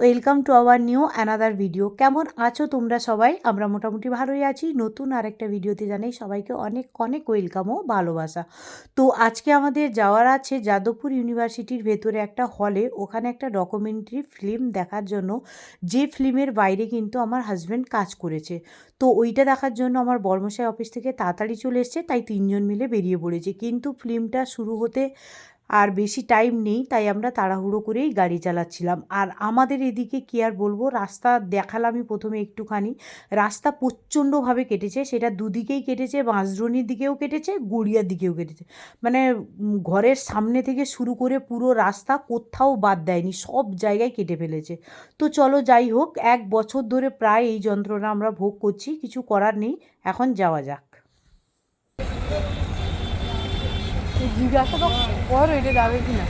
Welcome to our new another video. কেমন আছো তোমরা সবাই? আমরা মোটামুটি ভালোই আছি। নতুন আরেকটা ভিডিওতে জানাই সবাইকে অনেক অনেক ওয়েলকাম ও ভালোবাসা। তো আজকে আমাদের যাওয়ার আছে যাদবপুর ইউনিভার্সিটির ভেতরে একটা হলে, ওখানে একটা ডকুমেন্টারি ফিল্ম দেখার জন্য, যে ফিল্মের বাইরে কিন্তু আমার হাজব্যান্ড কাজ করেছে। তো ওইটা দেখার জন্য আমার বর্মশাই অফিস থেকে তাড়াতাড়ি চলে এসছে, তাই তিনজন মিলে বেরিয়ে পড়েছি। কিন্তু ফিল্মটা শুরু হতে আর বেশি টাইম নেই, তাই আমরা তাড়াহুড়ো করেই গাড়ি চালাচ্ছিলাম। আর আমাদের এদিকে কী আর বলবো, রাস্তা দেখালামই প্রথমে একটুখানি। রাস্তা প্রচণ্ডভাবে কেটেছে, সেটা দুদিকেই কেটেছে, বাঁশদ্রোণীর দিকেও কেটেছে, গড়িয়ার দিকেও কেটেছে। মানে ঘরের সামনে থেকে শুরু করে পুরো রাস্তা কোথাও বাদ দেয়নি, সব জায়গায় কেটে ফেলেছে। তো চলো যাই হোক, 1 বছর ধরে প্রায় এই যন্ত্রণা আমরা ভোগ করছি, কিছু করার নেই, এখন যাওয়া যাক। জিজ্ঞাসা তো করো এটা যাবে কিনা।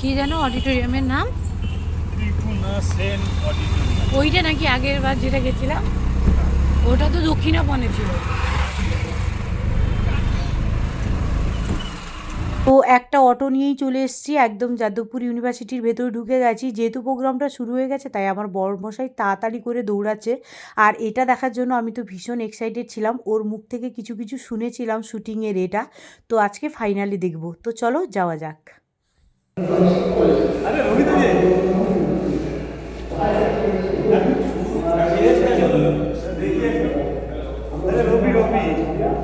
কি যেন অডিটোরিয়ামের নাম? ওইটা নাকি আগের বার যেটা গেছিলাম ওটা তো দক্ষিণাপনে ছিল। তো একটা অটো নিয়েই চলে এসেছি, একদম যাদবপুর ইউনিভার্সিটির ভেতরে ঢুকে গেছি। যেহেতু প্রোগ্রামটা শুরু হয়ে গেছে, তাই আমার বড়মশাই তাড়াতাড়ি করে দৌড়াচ্ছে। আর এটা দেখার জন্য আমি তো ভীষণ এক্সাইটেড ছিলাম, ওর মুখ থেকে কিছু কিছু শুনেছিলাম শ্যুটিংয়ের এটা। তো আজকে ফাইনালি দেখব। তো চলো যাওয়া যাক।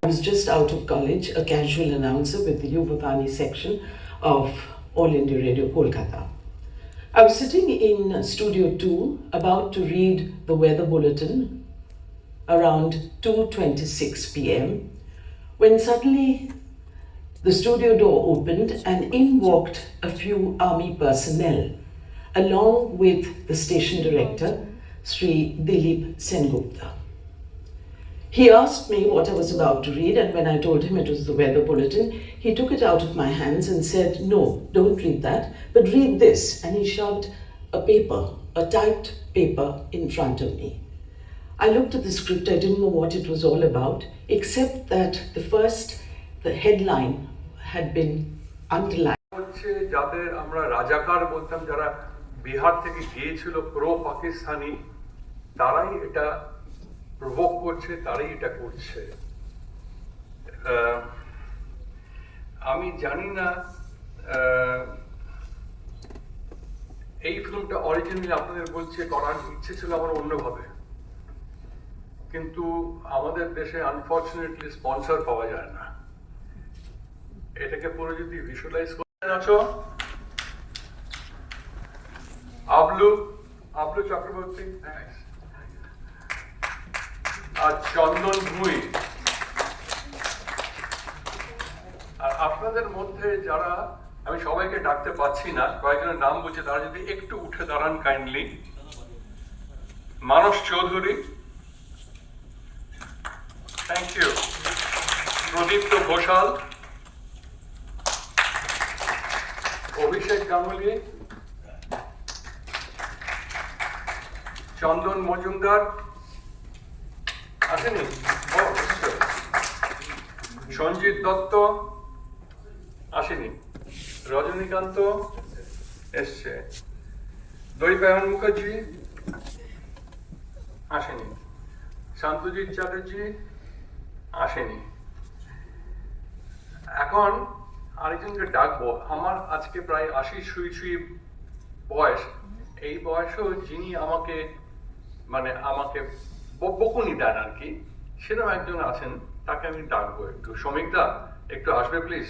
I was just out of college, a casual announcer with the Yuvavani section of All India Radio Kolkata. I was sitting in Studio 2 about to read the weather bulletin around 2:26 p.m. when suddenly the studio door opened and in walked a few army personnel along with the station director, Sri Dilip Sengupta. He asked me what I was about to read, and when I told him it was the weather bulletin, he took it out of my hands and said, "No, don't read that, but read this." And he shoved a paper, a typed paper in front of me. I looked at the script, I didn't know what it was all about, except that the headline had been underlined. যাদের আমরা রাজাকার বলতাম, যারা বিহার থেকে গিয়েছিল pro Pakistani, তারাই এটা provoke করছে, তারাই এটা করছে। আমি জানি না এই ফিল্মটা অরিজিনালি আপনাদের বলছে করার ইচ্ছে ছিল আমার অন্যভাবে, কিন্তু আমাদের দেশে আনফর্চুনেটলি স্পন্সর পাওয়া যায় না। এটাকে পুরো যদি ভিজুয়ালাইজ করতে আছো, আবলু চক্রবর্তী আর চন্দন ভুঁই, আর আপনাদের মধ্যে যারা, আমি সবাইকে ডাকতে পাচ্ছি না, কয়েকজনের নাম বলছে, তারা যদি একটু উঠে দাঁড়ান kindly. Manas Chowdhury, thank you. Pradipta Ghoshal, Abhishek Ganguly, Chandan Majumdar আসেনি, সঞ্জিত দত্ত আসেনি, রজনীকান্ত এসছে, দৈপায়ন মুখার্জি আসেনি, শান্তজিৎ চ্যাটার্জি আসেনি। এখন আরেকজনকে ডাকবো। আমার আজকে প্রায় 80 ছুঁই বয়স। এই বয়সেও যিনি আমাকে বকুনি দেন আর কি, সেরকম একজন আছেন, তাকে আমি ডাকবো। একটু শ্রমিকদা একটু আসবে প্লিজ।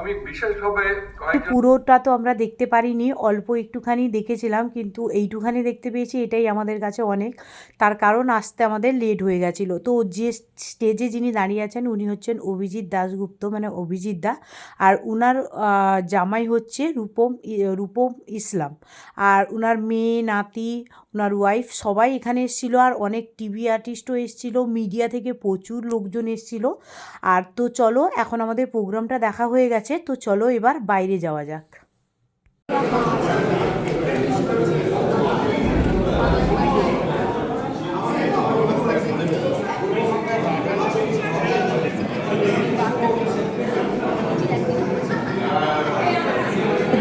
আমি বিশেষভাবে কয়েকজন পুরোটা তো আমরা দেখতে পারিনি, অল্প একটুখানি দেখেছিলাম, কিন্তু এইটুখানি দেখতে পেয়েছি, এটাই আমাদের কাছে অনেক। তার কারণ আসতে আমাদের লেট হয়ে গেছিলো। তো যে স্টেজে যিনি দাঁড়িয়ে আছেন উনি হচ্ছেন অভিজিৎ দাশগুপ্ত, মানে অভিজিৎ দা। আর উনার জামাই হচ্ছে রূপম ইসলাম। আর উনার মেয়ে, নাতি, ওনার ওয়াইফ সবাই এখানে এসেছিলো। আর অনেক টিভি আর্টিস্টও এসেছিলো, মিডিয়া থেকে প্রচুর লোকজন এসেছিলো। আর তো চলো, এখন আমাদের প্রোগ্রামটা দেখা হয়ে গেছে, তো চলো এবার বাইরে যাওয়া যাক।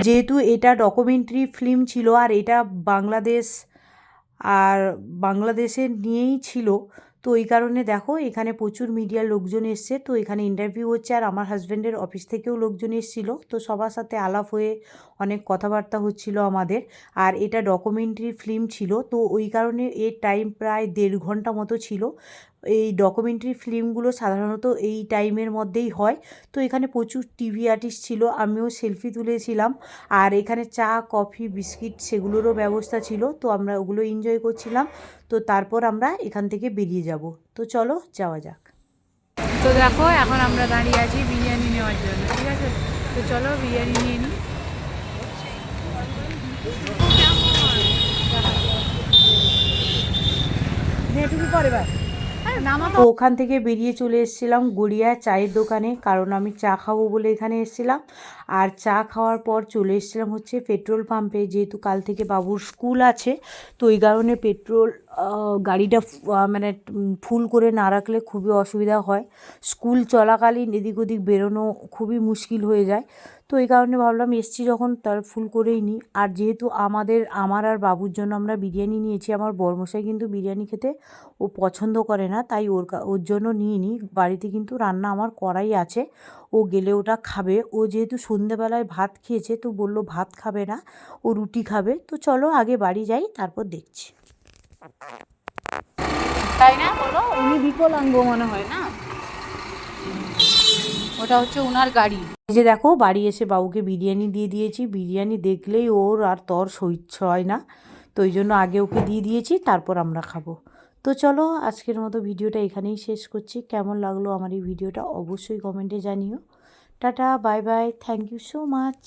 যেহেতু এটা ডকুমেন্টারি ফিল্ম ছিল আর এটা বাংলাদেশ আর বাংলাদেশের নিয়েই ছিল, তো এই কারণে দেখো এখানে প্রচুর মিডিয়ার লোকজন এসছে। তো এখানে ইন্টারভিউ হচ্ছে আর আমার হাজব্যান্ডের অফিস থেকেও লোকজন এসেছিলো। তো সবার সাথে আলাপ হয়ে অনেক কথাবার্তা হচ্ছিল আমাদের। আর এটা ডকুমেন্টারি ফিল্ম ছিল, তো ওই কারণে এর টাইম প্রায় 1.5 ঘন্টা মতো ছিল। এই ডকুমেন্টারি ফিল্মগুলো সাধারণত এই টাইমের মধ্যেই হয়। তো এখানে প্রচুর টিভি আর্টিস্ট ছিল, আমিও সেলফি তুলেছিলাম। আর এখানে চা, কফি, বিস্কিট সেগুলোরও ব্যবস্থা ছিল, তো আমরা ওগুলো এনজয় করছিলাম। তো তারপর আমরা এখান থেকে বেরিয়ে যাব। তো চলো যাওয়া যাক। তো দেখো এখন আমরা দাঁড়িয়ে আছি বিরিয়ানি নেওয়ার জন্য, ঠিক আছে? তো চলো বিরিয়ানি নিয়ে নিই। এটুকু পরে বার তো ওখান থেকে বেরিয়ে চলে এসেছিলাম গড়িয়া চায়ের দোকানে, কারণ আমি চা খাবো বলে এখানে এসেছিলাম। আর চা খাওয়ার পর চলে এসেছিলাম হচ্ছে পেট্রোল পাম্পে, যেহেতু কাল থেকে বাবুর স্কুল আছে। তো এই কারণে পেট্রোল গাড়িটা মানে ফুল করে না রাখলে খুবই অসুবিধা হয়। স্কুল চলাকালীন এদিক ওদিক বেরোনো খুবই মুশকিল হয়ে যায়। তো এই কারণে ভাবলাম এসছি যখন তার ফুল করেই নিই। আর যেহেতু আমার আর বাবুর জন্য আমরা বিরিয়ানি নিয়েছি, আমার বরমশাই কিন্তু বিরিয়ানি খেতে ও পছন্দ করে না, তাই ওর জন্য নিয়ে নিই। বাড়িতে কিন্তু রান্না আমার করাই আছে, ও গেলে ওটা খাবে। ও যেহেতু সন্ধেবেলায় ভাত খেয়েছে, তো বললো ভাত খাবে না, ও রুটি খাবে। তো চলো আগে বাড়ি যাই, তারপর দেখছি। তাই না বলো? উনি বিকলাঙ্গ মনে হয় না, ওটা হচ্ছে উনার গাড়ি। এই যে দেখো বাড়ি এসে বাবুকে বিরিয়ানি দিয়ে দিয়েছি। বিরিয়ানি দেখলেই ওর আর তর সহ্য হয় না, তো ওই জন্য আগে ওকে দিয়ে দিয়েছি, তারপর আমরা খাবো। তো চলো আজকের মতো ভিডিওটা এখানেই শেষ করছি। কেমন লাগলো আমার এই ভিডিওটা অবশ্যই কমেন্টে জানিও। Tata, bye bye, thank you so much.